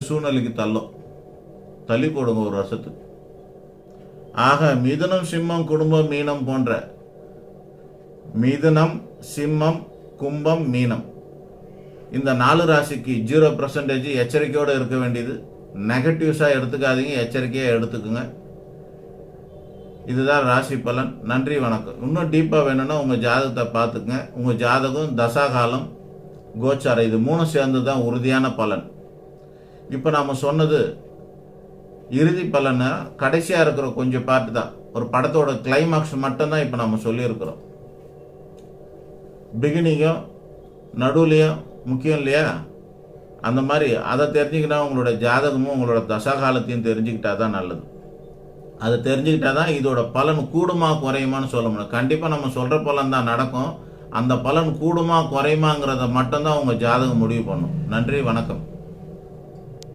சூழ்நிலைக்கு தள்ளி போடுங்க ஒரு வருஷத்துக்கு. ஆக மிதுனம், சிம்மம், குடும்பம், மீனம் போன்ற மிதுனம், சிம்மம், கும்பம், மீனம் இந்த 4 ராசிக்கு 0% எச்சரிக்கையோடு இருக்க வேண்டியது. நெகட்டிவ்ஸாக எடுத்துக்காதீங்க, எச்சரிக்கையாக எடுத்துக்குங்க. இதுதான் ராசி பலன். நன்றி, வணக்கம். இன்னும் டீப்பாக வேணும்னா உங்கள் ஜாதகத்தை பார்த்துக்குங்க. உங்கள் ஜாதகம், தசாகாலம், கோச்சாரம் இது 3 சேர்ந்து தான் உறுதியான பலன். இப்போ நாம் சொன்னது இறுதி பலனை கடைசியாக இருக்கிற கொஞ்சம் பார்ட்டு தான். ஒரு படத்தோட கிளைமாக்ஸ் மட்டும்தான் இப்போ நம்ம சொல்லியிருக்கிறோம். பிகினிங்கும் நடுவுலையும் முக்கியம் இல்லையா? அந்த மாதிரி அதை தெரிஞ்சுக்கிட்டா உங்களோட ஜாதகமும் உங்களோட தசாகாலத்தையும் தெரிஞ்சுக்கிட்டா தான் நல்லது. அதை தெரிஞ்சுக்கிட்டா தான் இதோட பலன் கூடுமா குறையுமான்னு சொல்ல முடியும். கண்டிப்பாக நம்ம சொல்கிற பலன் தான் நடக்கும். அந்த பலன் கூடுமா குறையுமாங்கிறத மட்டும்தான் உங்கள் ஜாதகம் முடிவு பண்ணும். நன்றி, வணக்கம்.